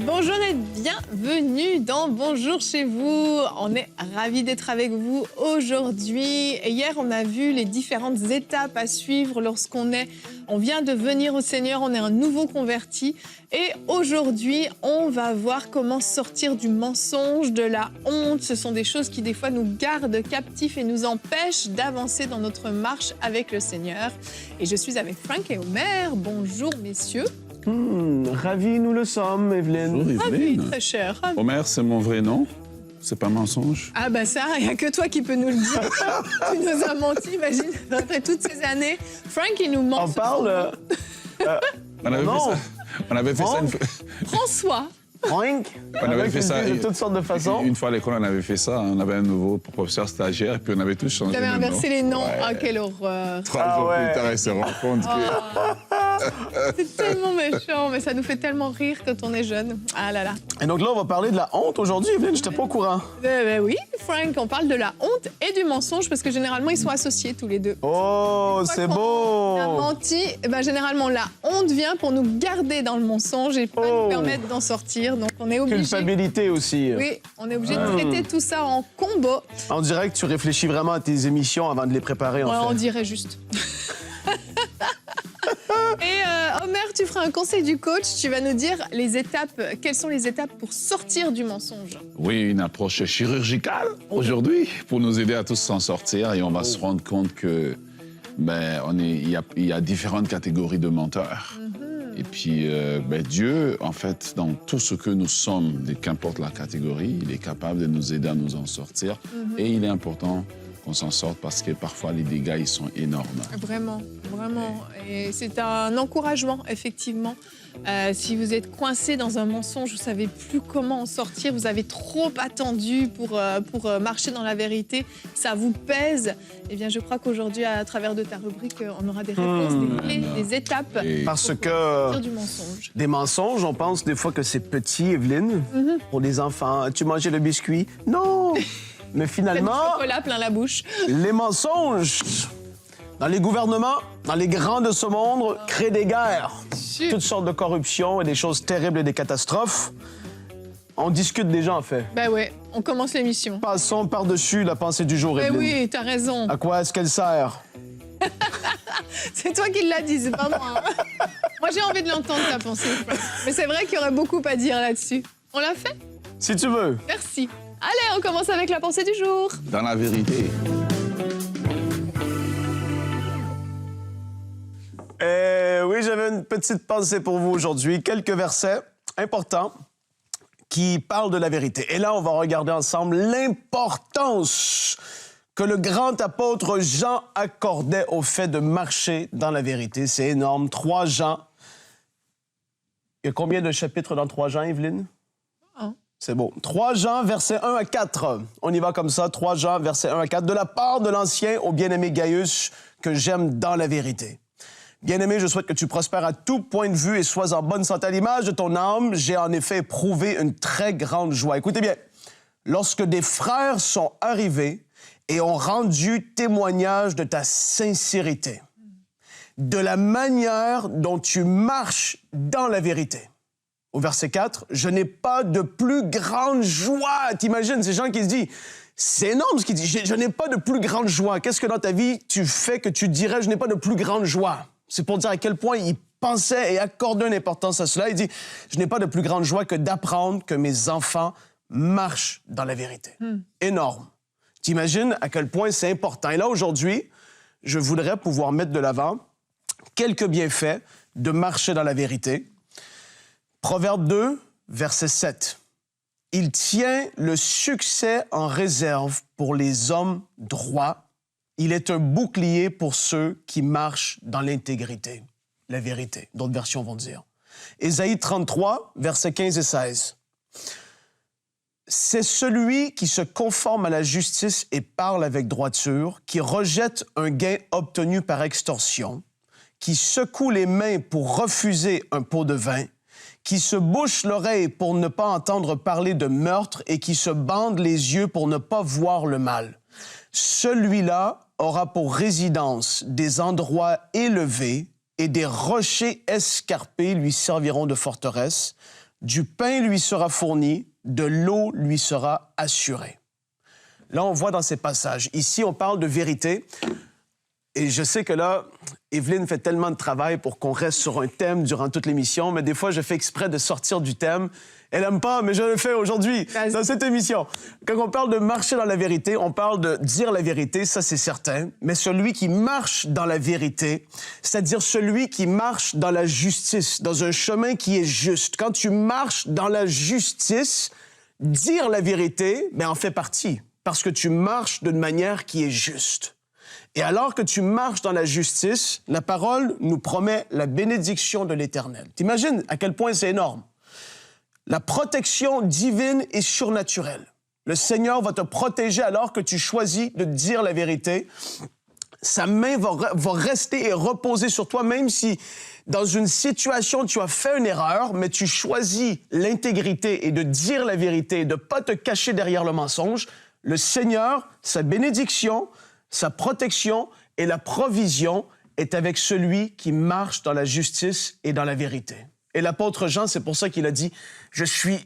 Bonjour et bienvenue dans Bonjour chez vous. On est ravis d'être avec vous aujourd'hui. Hier, on a vu les différentes étapes à suivre lorsqu'on vient de venir au Seigneur, on est un nouveau converti. Et aujourd'hui, on va voir comment sortir du mensonge, de la honte. Ce sont des choses qui, des fois, nous gardent captifs et nous empêchent d'avancer dans notre marche avec le Seigneur. Et je suis avec Frank et Omer. Bonjour, messieurs. Ravis, nous le sommes, Evelyne. Bonjour, Ravi, Evelyne. très cher. Ravi. Omer, c'est mon vrai nom. C'est pas mensonge. Ah bah ça, il n'y a que toi qui peux nous le dire. Tu nous as menti, imagine, après toutes ces années. Frank, il nous ment. On parle... On avait non. fait ça. On avait fait ça une fois. François. Frank, On avait fait ça de toutes sortes de façons. Une fois à l'école, on avait fait ça. On avait un nouveau professeur stagiaire, et puis on avait tous changé Vous avez de inversé nom. les noms. Ouais. Ah, quelle horreur. 3 jours ouais. plus tard, ils se rendent compte que... C'est tellement méchant, mais ça nous fait tellement rire quand on est jeune. Ah là là. Et donc là, on va parler de la honte aujourd'hui, Evelyne. Je n'étais pas au courant. Oui, Frank, on parle de la honte et du mensonge parce que généralement, ils sont associés tous les deux. Oh, c'est beau! On a menti, généralement, la honte vient pour nous garder dans le mensonge et pas nous permettre d'en sortir. Donc, on est obligé... Culpabilité aussi. Oui, on est obligé de traiter tout ça en combo. On dirait que tu réfléchis vraiment à tes émissions avant de les préparer, en Ouais, on fait. dirait juste. Et Omer, tu feras un conseil du coach. Tu vas nous dire les étapes. Quelles sont les étapes pour sortir du mensonge? Oui, une approche chirurgicale aujourd'hui pour nous aider à tous s'en sortir. Et on va se rendre compte que il y a différentes catégories de menteurs. Et puis, Dieu, en fait, dans tout ce que nous sommes, qu'importe la catégorie, il est capable de nous aider à nous en sortir. Et il est important qu'on s'en sorte parce que parfois, les dégâts, ils sont énormes. Vraiment, vraiment. Et c'est un encouragement, effectivement. Si vous êtes coincé dans un mensonge, vous ne savez plus comment en sortir, vous avez trop attendu pour marcher dans la vérité, ça vous pèse, eh bien, je crois qu'aujourd'hui, à travers de ta rubrique, on aura des réponses, des clés, des étapes Et- Parce pour que sortir du mensonge. des mensonges, on pense des fois que c'est petit, Evelyne, pour les enfants. As-tu mangé le biscuit? Non! Mais C'est du finalement, chocolat plein la bouche. les mensonges dans les gouvernements, dans les grands de ce monde, créent des guerres. Sûr. Toutes sortes de corruption et des choses terribles et des catastrophes. On discute déjà, en fait. Ben ouais, on commence l'émission. Passons par-dessus la pensée du jour, Ben Evelyne. oui, t'as raison. À quoi est-ce qu'elle sert? C'est toi qui l'as dit, c'est pas moi. Moi, j'ai envie de l'entendre, ta pensée. Frank. Mais c'est vrai qu'il y aurait beaucoup à dire là-dessus. On l'a fait? Si tu veux. Merci. Allez, on commence avec la pensée du jour. Dans la vérité, Oui, j'avais une petite pensée pour vous aujourd'hui. Quelques versets importants qui parlent de la vérité. Et là, on va regarder ensemble l'importance que le grand apôtre Jean accordait au fait de marcher dans la vérité. C'est énorme. 3 Jean. Il y a combien de chapitres dans 3 Jean, Evelyne? 1. C'est beau. 3 Jean, versets 1 à 4. On y va comme ça. 3 Jean, versets 1 à 4. De la part de l'ancien au bien-aimé Gaius, que j'aime dans la vérité. Bien-aimé, je souhaite que tu prospères à tout point de vue et sois en bonne santé à l'image de ton âme. J'ai en effet éprouvé une très grande joie. Écoutez bien. Lorsque des frères sont arrivés et ont rendu témoignage de ta sincérité, de la manière dont tu marches dans la vérité. Au verset 4, « Je n'ai pas de plus grande joie. » T'imagines, ces gens qui se disent, c'est énorme ce qu'il dit, « Je n'ai pas de plus grande joie. » Qu'est-ce que dans ta vie tu fais que tu dirais, « Je n'ai pas de plus grande joie. » C'est pour dire à quel point il pensait et accordait une importance à cela. Il dit, « Je n'ai pas de plus grande joie que d'apprendre que mes enfants marchent dans la vérité. Énorme. T'imagines à quel point c'est important. Et là, aujourd'hui, je voudrais pouvoir mettre de l'avant quelques bienfaits de marcher dans la vérité. Proverbe 2, verset 7. « Il tient le succès en réserve pour les hommes droits. Il est un bouclier pour ceux qui marchent dans l'intégrité. » La vérité, d'autres versions vont dire. Ésaïe 33, versets 15 et 16. « C'est celui qui se conforme à la justice et parle avec droiture, qui rejette un gain obtenu par extorsion, qui secoue les mains pour refuser un pot de vin, qui se bouche l'oreille pour ne pas entendre parler de meurtre et qui se bande les yeux pour ne pas voir le mal. Celui-là aura pour résidence des endroits élevés et des rochers escarpés lui serviront de forteresse. Du pain lui sera fourni, de l'eau lui sera assurée. Là, on voit dans ces passages. Ici, on parle de vérité. Et je sais que là, Evelyne fait tellement de travail pour qu'on reste sur un thème durant toute l'émission, mais des fois, je fais exprès de sortir du thème. Elle n'aime pas, mais je le fais aujourd'hui, dans cette émission. Quand on parle de marcher dans la vérité, on parle de dire la vérité, ça c'est certain, mais celui qui marche dans la vérité, c'est-à-dire celui qui marche dans la justice, dans un chemin qui est juste. Quand tu marches dans la justice, dire la vérité, en fait partie, parce que tu marches d'une manière qui est juste. Et alors que tu marches dans la justice, la parole nous promet la bénédiction de l'Éternel. T'imagines à quel point c'est énorme? La protection divine et surnaturelle. Le Seigneur va te protéger alors que tu choisis de dire la vérité. Sa main va rester et reposer sur toi, même si dans une situation tu as fait une erreur, mais tu choisis l'intégrité et de dire la vérité, de ne pas te cacher derrière le mensonge. Le Seigneur, sa bénédiction, sa protection et la provision est avec celui qui marche dans la justice et dans la vérité. Et l'apôtre Jean, c'est pour ça qu'il a dit « Je suis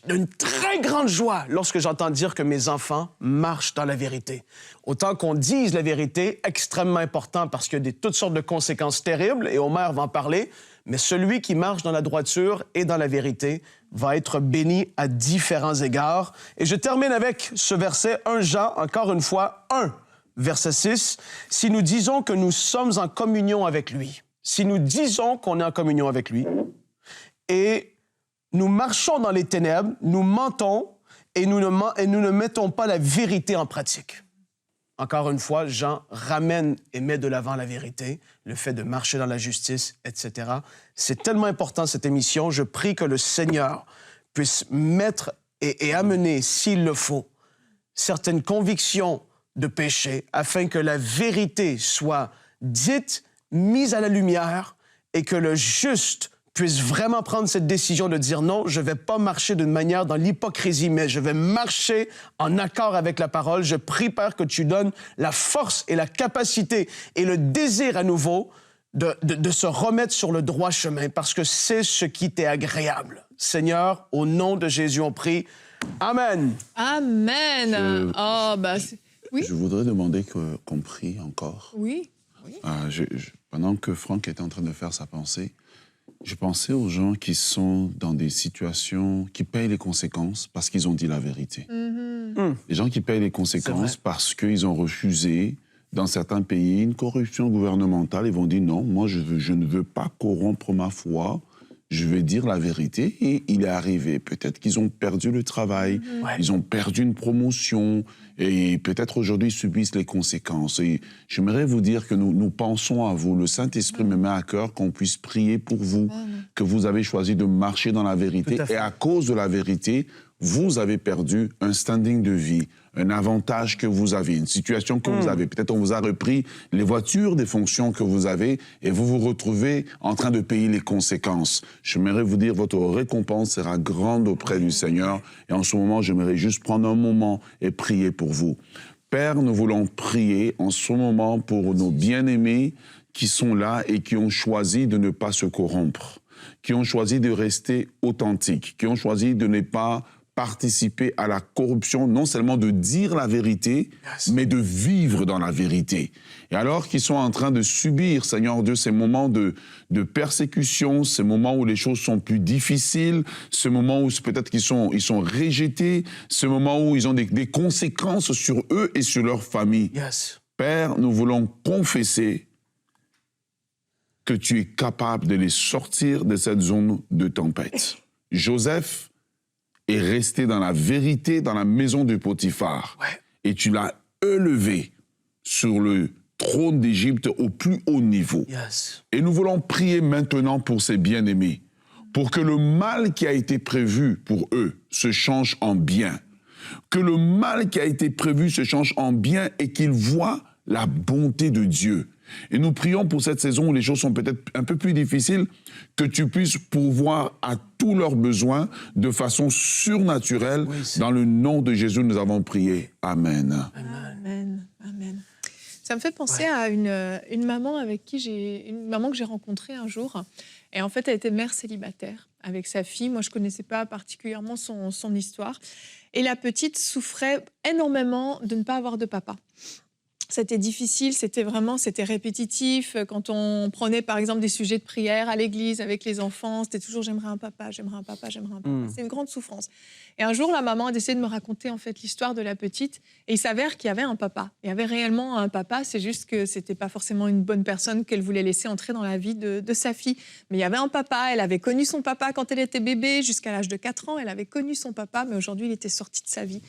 d'une très grande joie lorsque j'entends dire que mes enfants marchent dans la vérité. » Autant qu'on dise la vérité, extrêmement important parce qu'il y a toutes sortes de conséquences terribles, et Omer va en parler, mais celui qui marche dans la droiture et dans la vérité va être béni à différents égards. Et je termine avec ce verset, 1 Jean, encore une fois, 1, verset 6. « Si nous disons que nous sommes en communion avec lui, si nous disons qu'on est en communion avec lui, et nous marchons dans les ténèbres, nous mentons et nous ne mettons pas la vérité en pratique. » Encore une fois, Jean ramène et met de l'avant la vérité, le fait de marcher dans la justice, etc. C'est tellement important, cette émission. Je prie que le Seigneur puisse mettre et amener, s'il le faut, certaines convictions de péché afin que la vérité soit dite, mise à la lumière et que le juste puisse vraiment prendre cette décision de dire non, je ne vais pas marcher d'une manière dans l'hypocrisie, mais je vais marcher en accord avec la parole. Je prie, Père, que tu donnes la force et la capacité et le désir à nouveau de se remettre sur le droit chemin parce que c'est ce qui t'est agréable. Seigneur, au nom de Jésus, on prie. Amen. Amen. Oui. Je voudrais demander qu'on prie encore. Oui. Pendant que Franck était en train de faire sa pensée, je pensais aux gens qui sont dans des situations, qui payent les conséquences parce qu'ils ont dit la vérité. Les gens qui payent les conséquences parce qu'ils ont refusé, dans certains pays, une corruption gouvernementale. Ils vont dire non, moi je ne veux pas corrompre ma foi, je vais dire la vérité. Et il est arrivé, peut-être qu'ils ont perdu le travail, ils ont perdu une promotion, et peut-être aujourd'hui ils subissent les conséquences. Et j'aimerais vous dire que nous pensons à vous. Le Saint-Esprit me met à cœur qu'on puisse prier pour vous, que vous avez choisi de marcher dans la vérité. Et à cause de la vérité, vous avez perdu un standing de vie, un avantage que vous avez, une situation que vous avez. Peut-être on vous a repris les voitures, des fonctions que vous avez, et vous vous retrouvez en train de payer les conséquences. J'aimerais vous dire, votre récompense sera grande auprès du Seigneur. Et en ce moment, j'aimerais juste prendre un moment et prier pour vous. Père, nous voulons prier en ce moment pour nos bien-aimés qui sont là et qui ont choisi de ne pas se corrompre, qui ont choisi de rester authentiques, qui ont choisi de ne pas participer à la corruption, non seulement de dire la vérité, mais de vivre dans la vérité. Et alors qu'ils sont en train de subir, Seigneur Dieu, ces moments de persécution, ces moments où les choses sont plus difficiles, ce moment où peut-être qu'ils sont rejetés, ce moment où ils ont des conséquences sur eux et sur leur famille. Père, nous voulons confesser que tu es capable de les sortir de cette zone de tempête. Joseph est resté dans la vérité dans la maison de Potiphar. Et tu l'as élevé sur le trône d'Égypte au plus haut niveau. Et nous voulons prier maintenant pour ces bien-aimés, pour que le mal qui a été prévu pour eux se change en bien. Que le mal qui a été prévu se change en bien et qu'ils voient la bonté de Dieu. Et nous prions pour cette saison où les choses sont peut-être un peu plus difficiles, que tu puisses pourvoir à tous leurs besoins de façon surnaturelle. Dans le nom de Jésus, nous avons prié. Amen. Amen. Amen. Ça me fait penser à une maman une maman que j'ai rencontrée un jour. Et en fait, elle était mère célibataire avec sa fille. Moi, je ne connaissais pas particulièrement son histoire. Et la petite souffrait énormément de ne pas avoir de papa. C'était difficile, c'était répétitif. Quand on prenait par exemple des sujets de prière à l'église avec les enfants, c'était toujours j'aimerais un papa, j'aimerais un papa, j'aimerais un papa. C'est une grande souffrance. Et un jour, la maman a décidé de me raconter en fait l'histoire de la petite. Et il s'avère qu'il y avait un papa. Il y avait réellement un papa, c'est juste que c'était pas forcément une bonne personne qu'elle voulait laisser entrer dans la vie de sa fille. Mais il y avait un papa, elle avait connu son papa quand elle était bébé, jusqu'à l'âge de 4 ans, elle avait connu son papa, mais aujourd'hui, il était sorti de sa vie.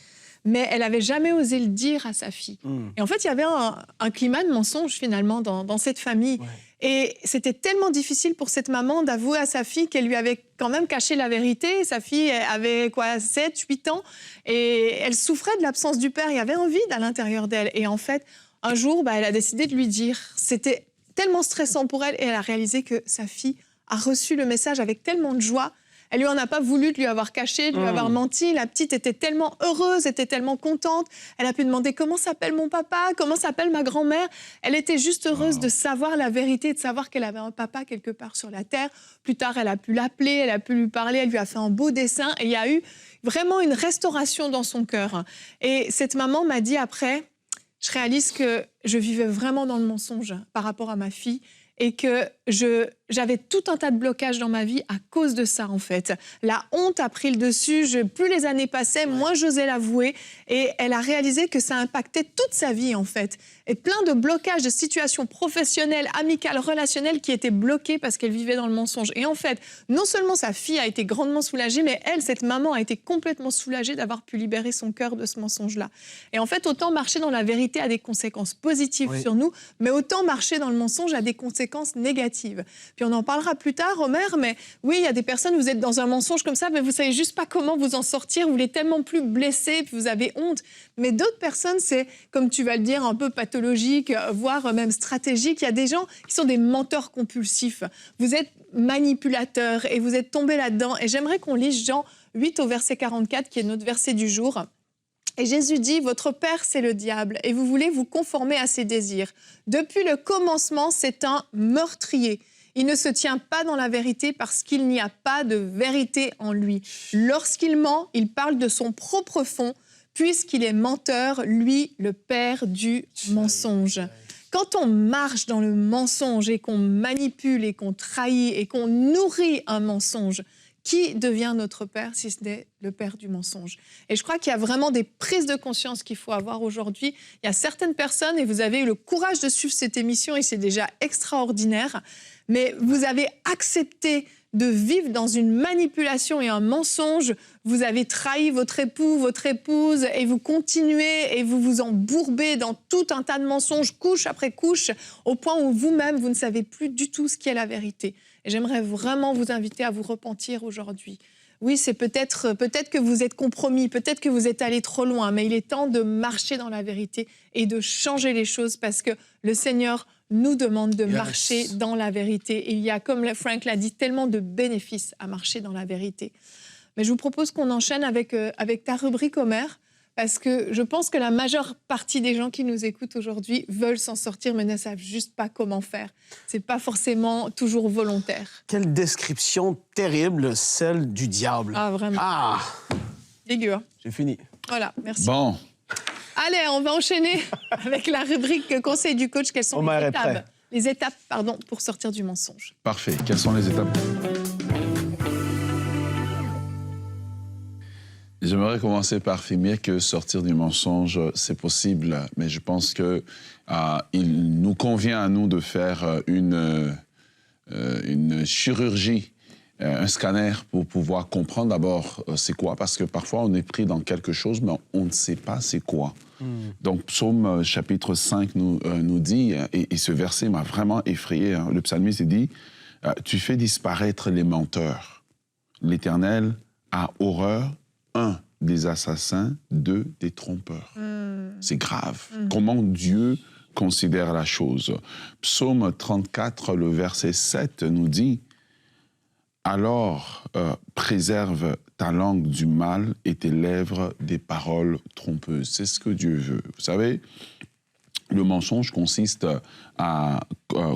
Mais elle n'avait jamais osé le dire à sa fille. Et en fait, il y avait un climat de mensonge, finalement, dans cette famille. Ouais. Et c'était tellement difficile pour cette maman d'avouer à sa fille qu'elle lui avait quand même caché la vérité. Sa fille avait 7, 8 ans, et elle souffrait de l'absence du père. Il y avait un vide à l'intérieur d'elle. Et en fait, un jour, elle a décidé de lui dire. C'était tellement stressant pour elle, et elle a réalisé que sa fille a reçu le message avec tellement de joie. Elle lui en a pas voulu de lui avoir caché, de lui avoir menti. La petite était tellement heureuse, était tellement contente. Elle a pu demander comment s'appelle mon papa, comment s'appelle ma grand-mère. Elle était juste heureuse de savoir la vérité, de savoir qu'elle avait un papa quelque part sur la terre. Plus tard, elle a pu l'appeler, elle a pu lui parler, elle lui a fait un beau dessin. Et il y a eu vraiment une restauration dans son cœur. Et cette maman m'a dit après, je réalise que je vivais vraiment dans le mensonge par rapport à ma fille. Et que j'avais tout un tas de blocages dans ma vie à cause de ça, en fait. La honte a pris le dessus, plus les années passaient, moins j'osais l'avouer. Et elle a réalisé que ça impactait toute sa vie, en fait. Et plein de blocages, de situations professionnelles, amicales, relationnelles qui étaient bloquées parce qu'elle vivait dans le mensonge. Et en fait, non seulement sa fille a été grandement soulagée, mais elle, cette maman, a été complètement soulagée d'avoir pu libérer son cœur de ce mensonge-là. Et en fait, autant marcher dans la vérité a des conséquences positives sur nous, mais autant marcher dans le mensonge a des conséquences négatives. Puis on en parlera plus tard, Omer, mais oui, il y a des personnes, vous êtes dans un mensonge comme ça, mais vous ne savez juste pas comment vous en sortir, vous l'êtes tellement plus blessé, puis vous avez honte. Mais d'autres personnes, c'est, comme tu vas le dire, un peu pathologique, voire même stratégique. Il y a des gens qui sont des menteurs compulsifs. Vous êtes manipulateurs et vous êtes tombés là-dedans. Et j'aimerais qu'on lise Jean 8 au verset 44, qui est notre verset du jour. Et Jésus dit, votre père, c'est le diable, et vous voulez vous conformer à ses désirs. Depuis le commencement, c'est un meurtrier. Il ne se tient pas dans la vérité parce qu'il n'y a pas de vérité en lui. Lorsqu'il ment, il parle de son propre fond, puisqu'il est menteur, lui, le père du mensonge. Quand on marche dans le mensonge et qu'on manipule et qu'on trahit et qu'on nourrit un mensonge, qui devient notre père si ce n'est le père du mensonge? Et je crois qu'il y a vraiment des prises de conscience qu'il faut avoir aujourd'hui. Il y a certaines personnes, et vous avez eu le courage de suivre cette émission, et c'est déjà extraordinaire, mais vous avez accepté de vivre dans une manipulation et un mensonge. Vous avez trahi votre époux, votre épouse, et vous continuez et vous vous embourbez dans tout un tas de mensonges, couche après couche, au point où vous-même, vous ne savez plus du tout ce qu'est la vérité. Et j'aimerais vraiment vous inviter à vous repentir aujourd'hui. Oui, c'est peut-être que vous êtes compromis, peut-être que vous êtes allé trop loin, mais il est temps de marcher dans la vérité et de changer les choses parce que le Seigneur nous demande de marcher dans la vérité. Et il y a, comme Frank l'a dit, tellement de bénéfices à marcher dans la vérité. Mais je vous propose qu'on enchaîne avec ta rubrique, Omer, parce que je pense que la majeure partie des gens qui nous écoutent aujourd'hui veulent s'en sortir, mais ne savent juste pas comment faire. C'est pas forcément toujours volontaire. Quelle description terrible, celle du diable. Ah, vraiment. Ah! Dégueu, hein? J'ai fini. Voilà, merci. Bon. Allez, on va enchaîner avec la rubrique Conseil du coach. Quelles sont les étapes pour sortir du mensonge? Parfait. Quelles sont les étapes? J'aimerais commencer par affirmer que sortir du mensonge, c'est possible, mais je pense que il nous convient à nous de faire une chirurgie, un scanner pour pouvoir comprendre d'abord c'est quoi, parce que parfois on est pris dans quelque chose, mais on ne sait pas c'est quoi. Donc, Psaume chapitre 5 nous dit, et ce verset m'a vraiment effrayé, hein, le psalmiste dit, « Tu fais disparaître les menteurs. L'Éternel a horreur, 1, des assassins, 2, des trompeurs. C'est grave. Comment Dieu considère la chose. Psaume 34, le verset 7 nous dit, « Alors, préserve ta langue du mal et tes lèvres des paroles trompeuses. » C'est ce que Dieu veut. Vous savez, Le mensonge consiste à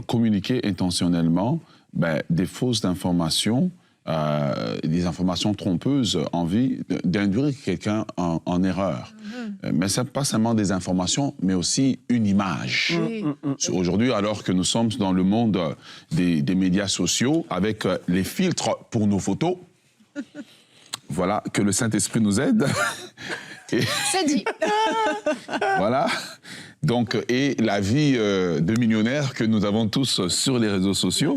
communiquer intentionnellement des fausses informations, des informations trompeuses en vue d'induire quelqu'un en erreur. Mais ce n'est pas seulement des informations, mais aussi une image. Oui. Aujourd'hui, alors que nous sommes dans le monde des médias sociaux, avec les filtres pour nos photos, voilà, que le Saint-Esprit nous aide. C'est dit. Voilà. Donc, et la vie de millionnaire que nous avons tous sur les réseaux sociaux,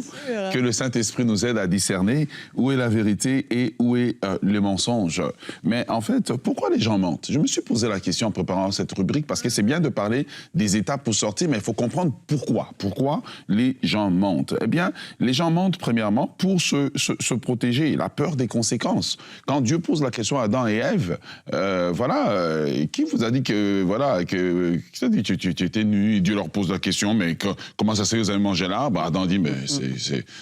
que le Saint-Esprit nous aide à discerner où est la vérité et où est le mensonge. Mais en fait, pourquoi les gens mentent? Je me suis posé la question en préparant cette rubrique, parce que c'est bien de parler des étapes pour sortir, mais il faut comprendre pourquoi. Pourquoi les gens mentent? Eh bien, les gens mentent premièrement pour se protéger, la peur des conséquences. Quand Dieu pose la question à Adam et Ève, qui vous a dit que, voilà, qui t'a dit tu étais nu, Dieu leur pose la question, mais comment ça se fait que vous avez mangé l'arbre? Adam dit, mais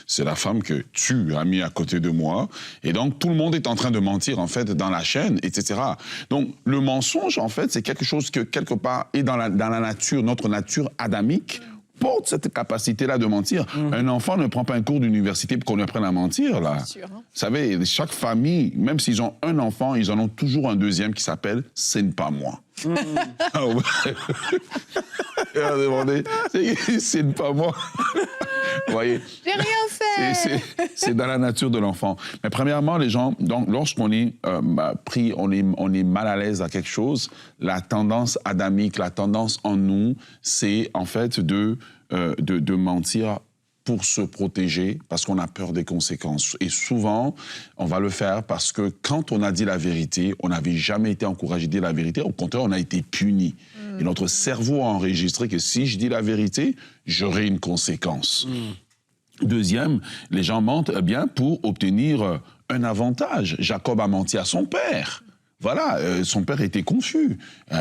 c'est la femme que tu as mis à côté de moi. Et donc, tout le monde est en train de mentir, en fait, dans la chaîne, etc. Donc, le mensonge, en fait, c'est quelque chose que, quelque part, est dans la nature, notre nature adamique, porte cette capacité-là de mentir. Un enfant ne prend pas un cours d'université pour qu'on lui apprenne à mentir, là. Sûr, hein? Vous savez, chaque famille, même s'ils ont un enfant, ils en ont toujours un deuxième qui s'appelle « c'est pas moi ». Ah ouais. C'est pas moi. Vous voyez? J'ai rien fait. C'est dans la nature de l'enfant. Mais premièrement, les gens, donc, lorsqu'on est pris, on est mal à l'aise à quelque chose, la tendance adamique, la tendance en nous, c'est en fait de mentir pour se protéger, parce qu'on a peur des conséquences. Et souvent, on va le faire parce que quand on a dit la vérité, on n'avait jamais été encouragé à dire la vérité. Au contraire, on a été puni. Et notre cerveau a enregistré que si je dis la vérité, j'aurai une conséquence. Deuxième, les gens mentent bien pour obtenir un avantage. Jacob a menti à son père. Voilà, son père était confus.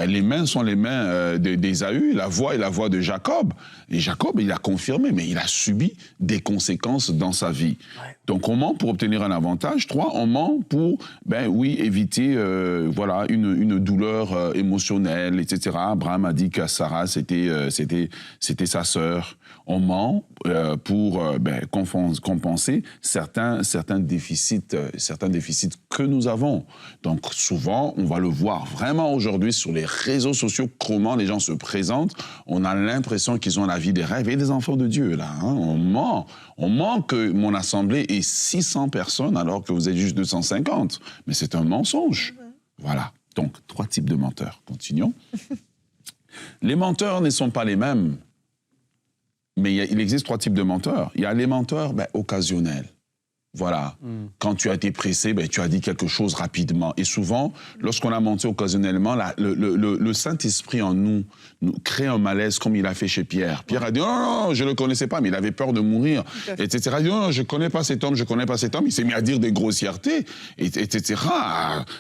Les mains sont les mains d'Ésaü, la voix est la voix de Jacob. Et Jacob, il a confirmé, mais il a subi des conséquences dans sa vie. Ouais. Donc, on ment pour obtenir un avantage. 3, on ment pour, éviter, une douleur émotionnelle, etc. Abraham a dit que Sarah, c'était sa sœur. On ment pour compenser certains déficits que nous avons. Donc, souvent, on va le voir vraiment aujourd'hui sur les réseaux sociaux, comment les gens se présentent. On a l'impression qu'ils ont la vie des rêves et des enfants de Dieu, là. Hein. On ment. On ment que mon assemblée est 600 personnes alors que vous êtes juste 250. Mais c'est un mensonge. Voilà. Donc, 3 types de menteurs. Continuons. Les menteurs ne sont pas les mêmes. Mais il existe 3 types de menteurs. Il y a les menteurs occasionnels. Voilà. Quand tu as été pressé, tu as dit quelque chose rapidement. Et souvent, lorsqu'on a menti occasionnellement, le Saint-Esprit en nous crée un malaise comme il a fait chez Pierre. Pierre a dit, non, je ne le connaissais pas, mais il avait peur de mourir, etc. Il dit, non, je ne connais pas cet homme, je ne connais pas cet homme. Il s'est mis à dire des grossièretés, etc.,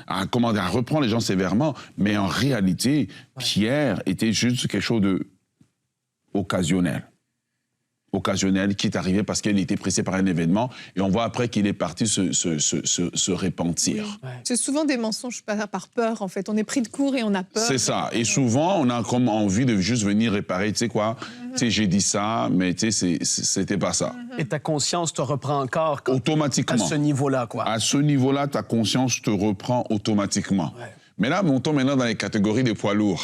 à reprendre les gens sévèrement. Mais en réalité, Pierre était juste quelque chose de occasionnel, qui est arrivé parce qu'il était pressé par un événement, et on voit après qu'il est parti se repentir. Oui. Ouais. C'est souvent des mensonges par peur, en fait. On est pris de court et on a peur. C'est ça. Et souvent, on a comme envie de juste venir réparer. Tu sais quoi? Tu sais, j'ai dit ça, mais tu sais, c'était pas ça. Et ta conscience te reprend encore automatiquement. À ce niveau-là, quoi. À ce niveau-là, ta conscience te reprend automatiquement. Ouais. Mais là, montons maintenant dans les catégories des poids lourds.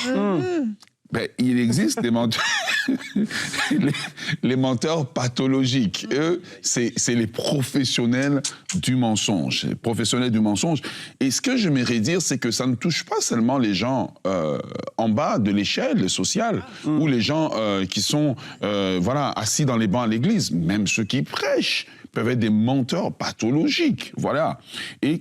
Il existe des menteurs, les menteurs pathologiques. Eux, c'est les professionnels du mensonge. Les professionnels du mensonge. Et ce que j'aimerais dire, c'est que ça ne touche pas seulement les gens en bas de l'échelle sociale, ou les gens qui sont assis dans les bancs à l'église, même ceux qui prêchent peuvent être des menteurs pathologiques, voilà. Et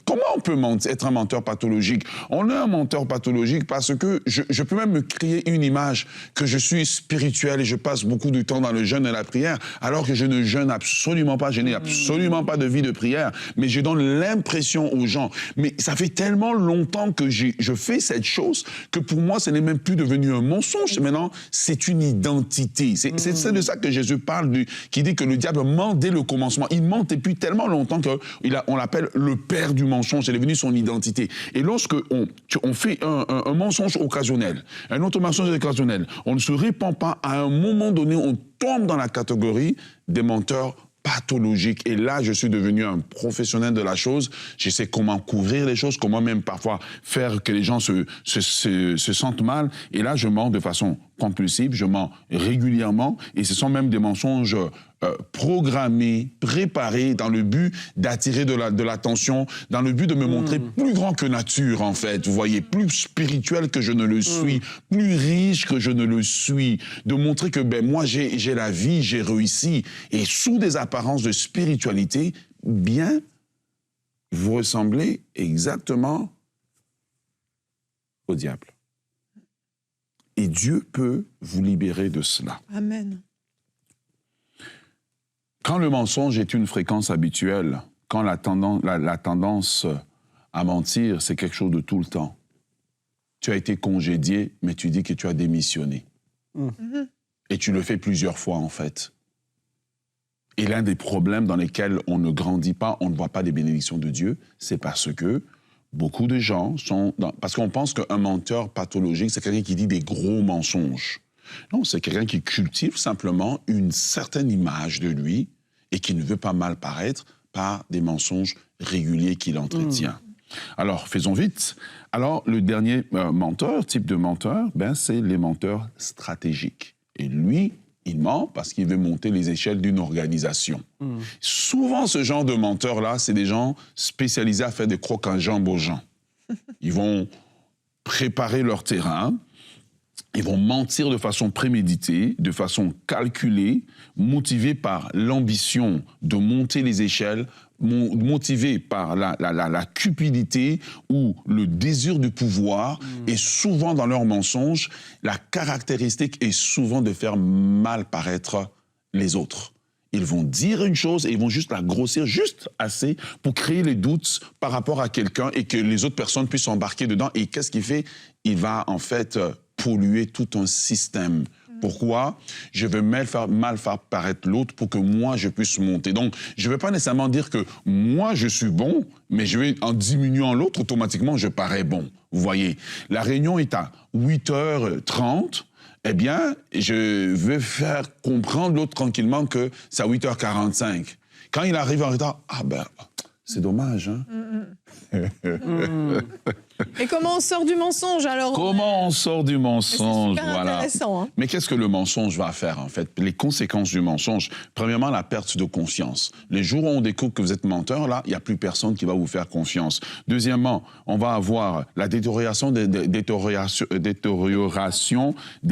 comment on peut être un menteur pathologique? On est un menteur pathologique parce que je peux même me créer une image que je suis spirituel et je passe beaucoup de temps dans le jeûne et la prière, alors que je ne jeûne absolument pas, je n'ai absolument pas de vie de prière, mais je donne l'impression aux gens. Mais ça fait tellement longtemps que je fais cette chose que pour moi, ce n'est même plus devenu un mensonge. Maintenant, c'est une identité. C'est de ça que Jésus parle, qui dit que le diable ment dès le le commencement. Il ment depuis tellement longtemps qu'on l'appelle le père du mensonge. C'est devenu son identité. Et lorsque on fait un mensonge occasionnel, un autre mensonge occasionnel, on ne se répand pas, à un moment donné, on tombe dans la catégorie des menteurs pathologiques. Et là, je suis devenu un professionnel de la chose. Je sais comment couvrir les choses, comment même parfois faire que les gens se sentent mal. Et là, je mens de façon compulsive, je mens régulièrement. Et ce sont même des mensonges programmés, préparés dans le but d'attirer de l'attention, dans le but de me montrer plus grand que nature, en fait. Vous voyez, plus spirituel que je ne le suis, plus riche que je ne le suis. De montrer que, ben, moi, j'ai la vie, j'ai réussi. Et sous des apparences de spiritualité, bien, vous ressemblez exactement au diable. Et Dieu peut vous libérer de cela. Amen. Quand le mensonge est une fréquence habituelle, quand la tendance à mentir, c'est quelque chose de tout le temps. Tu as été congédié, mais tu dis que tu as démissionné. Et tu le fais plusieurs fois, en fait. Et l'un des problèmes dans lesquels on ne grandit pas, on ne voit pas les bénédictions de Dieu, c'est parce que beaucoup de gens sont... Parce qu'on pense qu'un menteur pathologique, c'est quelqu'un qui dit des gros mensonges. Non, c'est quelqu'un qui cultive simplement une certaine image de lui et qui ne veut pas mal paraître par des mensonges réguliers qu'il entretient. Alors, faisons vite. Alors, le dernier type de menteur, ben, c'est les menteurs stratégiques. Et lui, il ment parce qu'il veut monter les échelles d'une organisation. Souvent, ce genre de menteurs-là, c'est des gens spécialisés à faire des crocs en jambes aux gens. Ils vont préparer leur terrain, ils vont mentir de façon préméditée, de façon calculée, motivés par l'ambition de monter les échelles, motivés par la cupidité ou le désir de pouvoir. Et souvent, dans leurs mensonges, la caractéristique est souvent de faire mal paraître les autres. Ils vont dire une chose et ils vont juste la grossir juste assez pour créer les doutes par rapport à quelqu'un et que les autres personnes puissent embarquer dedans. Et qu'est-ce qu'il fait? Il va en fait polluer tout un système. Pourquoi? Je veux mal faire paraître l'autre pour que moi, je puisse monter. Donc, je ne veux pas nécessairement dire que moi, je suis bon, mais je vais, en diminuant l'autre, automatiquement, je parais bon. Vous voyez, la réunion est à 8h30. Eh bien, je veux faire comprendre l'autre tranquillement que c'est à 8h45. Quand il arrive en retard, ah ben, c'est dommage, hein? Et comment on sort du mensonge, alors? Comment on sort du mensonge? C'est super intéressant, hein? Mais qu'est-ce que le mensonge va faire, en fait? Les conséquences du mensonge. Premièrement, la perte de confiance. Les jours où on découvre que vous êtes menteur, là, il n'y a plus personne qui va vous faire confiance. Deuxièmement, on va avoir la détérioration des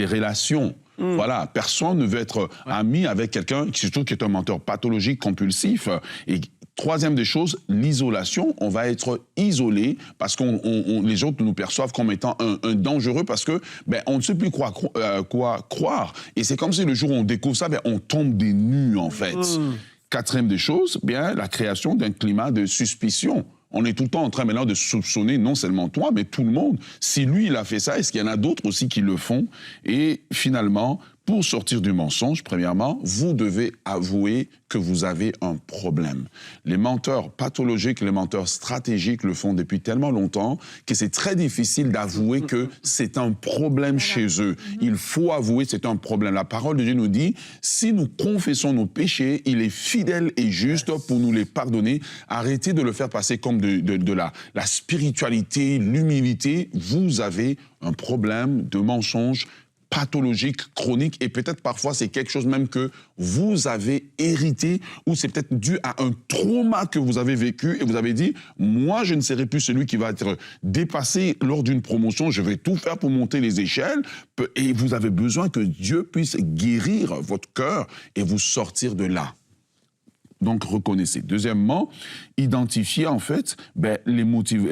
relations. Voilà, personne ne veut être ami avec quelqu'un, surtout qui est un menteur pathologique, compulsif. Et troisième des choses, l'isolation. On va être isolé parce que les autres nous perçoivent comme étant un dangereux parce que ben, on ne sait plus quoi croire. Et c'est comme si le jour où on découvre ça, ben, on tombe des nues, en fait. Quatrième des choses, bien, la création d'un climat de suspicion. On est tout le temps en train maintenant de soupçonner non seulement toi, mais tout le monde. Si lui, il a fait ça, est-ce qu'il y en a d'autres aussi qui le font? Et finalement, pour sortir du mensonge, premièrement, vous devez avouer que vous avez un problème. Les menteurs pathologiques, les menteurs stratégiques le font depuis tellement longtemps que c'est très difficile d'avouer que c'est un problème chez eux. Il faut avouer que c'est un problème. La parole de Dieu nous dit, si nous confessons nos péchés, il est fidèle et juste pour nous les pardonner. Arrêtez de le faire passer comme de la spiritualité, l'humilité. Vous avez un problème de mensonge pathologique, chronique, et peut-être parfois c'est quelque chose même que vous avez hérité, ou c'est peut-être dû à un trauma que vous avez vécu, et vous avez dit, moi je ne serai plus celui qui va être dépassé lors d'une promotion, je vais tout faire pour monter les échelles, et vous avez besoin que Dieu puisse guérir votre cœur et vous sortir de là. Donc, reconnaissez. Deuxièmement, identifiez en fait les motivations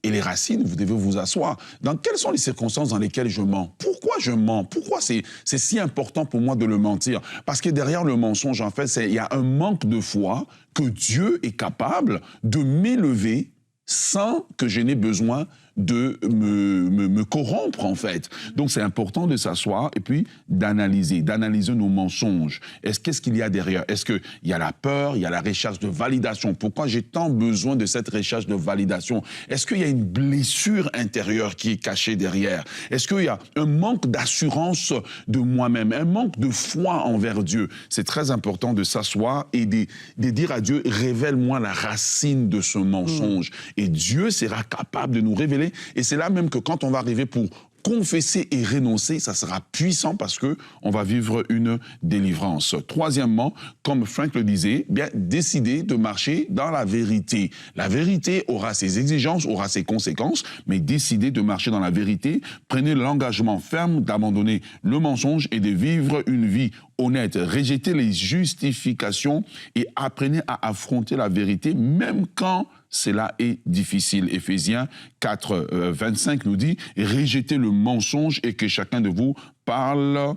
et les racines. Vous devez vous asseoir. Dans quelles sont les circonstances dans lesquelles je mens? Pourquoi je mens? Pourquoi c'est si important pour moi de le mentir? Parce que derrière le mensonge, en fait, il y a un manque de foi que Dieu est capable de m'élever sans que je n'ai besoin de me corrompre, en fait. Donc, c'est important de s'asseoir et puis d'analyser nos mensonges. Qu'est-ce qu'il y a derrière? Est-ce qu'il y a la peur, il y a la recherche de validation? Pourquoi j'ai tant besoin de cette recherche de validation? Est-ce qu'il y a une blessure intérieure qui est cachée derrière? Est-ce qu'il y a un manque d'assurance de moi-même, un manque de foi envers Dieu? C'est très important de s'asseoir et de dire à Dieu, révèle-moi la racine de ce mensonge. Et Dieu sera capable de nous révéler. Et c'est là même que quand on va arriver pour confesser et renoncer, ça sera puissant parce que on va vivre une délivrance. Troisièmement, comme Frank le disait, bien décider de marcher dans la vérité. La vérité aura ses exigences, aura ses conséquences, mais décider de marcher dans la vérité, prenez l'engagement ferme d'abandonner le mensonge et de vivre une vie honnête. Rejetez les justifications et apprenez à affronter la vérité, même quand cela est difficile. Éphésiens 4, 25 nous dit « Rejetez le mensonge et que chacun de vous parle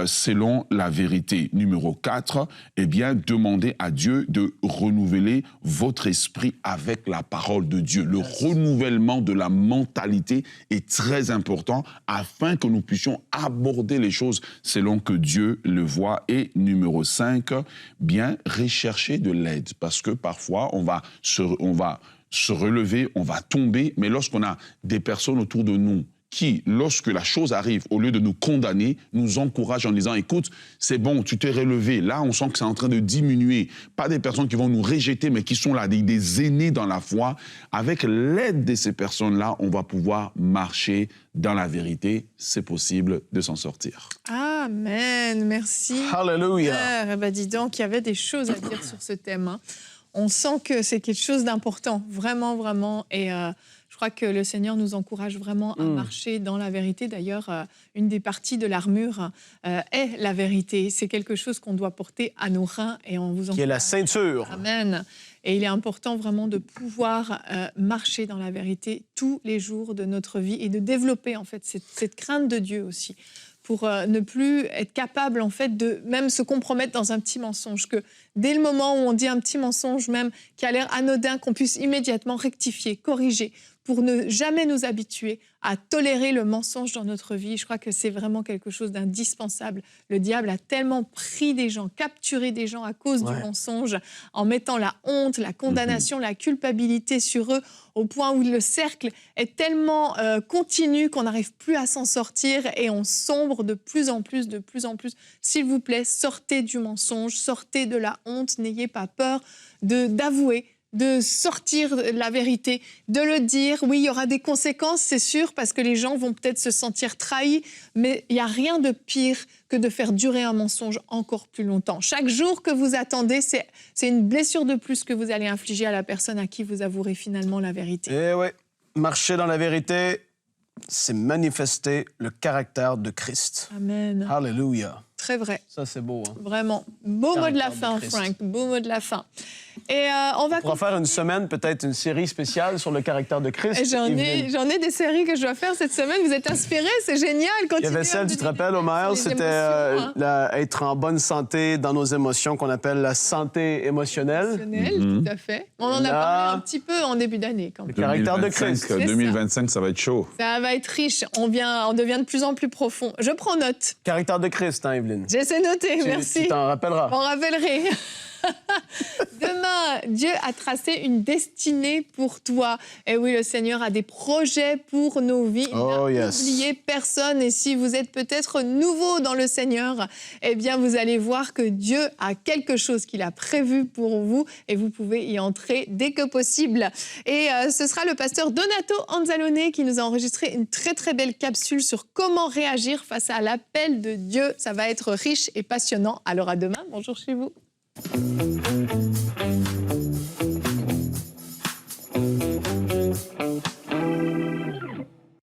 selon la vérité. » Numéro 4, eh bien, demandez à Dieu de renouveler votre esprit avec la parole de Dieu. Le renouvellement de la mentalité est très important afin que nous puissions aborder les choses selon que Dieu le voit. Et numéro 5, bien rechercher de l'aide parce que parfois on va se relever, on va tomber, mais lorsqu'on a des personnes autour de nous qui, lorsque la chose arrive, au lieu de nous condamner, nous encouragent en disant « Écoute, c'est bon, tu t'es relevé. » Là, on sent que c'est en train de diminuer. Pas des personnes qui vont nous rejeter, mais qui sont là, des aînés dans la foi. Avec l'aide de ces personnes-là, on va pouvoir marcher dans la vérité. C'est possible de s'en sortir. Amen. Merci. Hallelujah. Eh ben, dis donc, il y avait des choses à dire sur ce thème. Hein. On sent que c'est quelque chose d'important, vraiment, vraiment. Et je crois que le Seigneur nous encourage vraiment à marcher dans la vérité. D'ailleurs, une des parties de l'armure est la vérité. C'est quelque chose qu'on doit porter à nos reins et on vous encourage. Qui est la ceinture. Amen. Et il est important vraiment de pouvoir marcher dans la vérité tous les jours de notre vie et de développer en fait cette crainte de Dieu aussi, pour ne plus être capable en fait de même se compromettre dans un petit mensonge, que dès le moment où on dit un petit mensonge même qui a l'air anodin, qu'on puisse immédiatement rectifier, corriger, pour ne jamais nous habituer à tolérer le mensonge dans notre vie. Je crois que c'est vraiment quelque chose d'indispensable. Le diable a tellement pris des gens, capturé des gens à cause du mensonge, en mettant la honte, la condamnation, la culpabilité sur eux, au point où le cercle est tellement continu qu'on n'arrive plus à s'en sortir et on sombre de plus en plus, de plus en plus. S'il vous plaît, sortez du mensonge, sortez de la honte, n'ayez pas peur d'avouer, de sortir la vérité, de le dire. Oui, il y aura des conséquences, c'est sûr, parce que les gens vont peut-être se sentir trahis, mais il n'y a rien de pire que de faire durer un mensonge encore plus longtemps. Chaque jour que vous attendez, c'est une blessure de plus que vous allez infliger à la personne à qui vous avouerez finalement la vérité. Eh oui, marcher dans la vérité, c'est manifester le caractère de Christ. Amen. Hallelujah. Très vrai. Ça, c'est beau. Hein? Vraiment. Beau mot de la Caractère fin, de Christ. Frank. Beau mot de la fin. Et on va... On va faire une semaine, peut-être une série spéciale sur le caractère de Christ. J'en ai des séries que je dois faire cette semaine. Vous êtes inspirés, c'est génial. Il y avait celle, tu te rappelles, Omer, c'était être en bonne santé dans nos émotions, qu'on appelle la santé émotionnelle. Tout à fait. On en a parlé un petit peu en début d'année. Quand même. Le caractère de Christ. 2025, ça va être chaud. Ça va être riche. On devient de plus en plus profond. Je prends note. Caractère de Christ, hein, Evelyne? J'essaie de noter, merci. Tu t'en rappelleras. On rappellerai. Demain, Dieu a tracé une destinée pour toi. Et oui, le Seigneur a des projets pour nos vies. Il n'a oublié personne. Et si vous êtes peut-être nouveau dans le Seigneur, eh bien, vous allez voir que Dieu a quelque chose qu'il a prévu pour vous et vous pouvez y entrer dès que possible. Et ce sera le pasteur Donato Anzalone qui nous a enregistré une très, très belle capsule sur comment réagir face à l'appel de Dieu. Ça va être riche et passionnant. Alors à demain. Bonjour chez vous.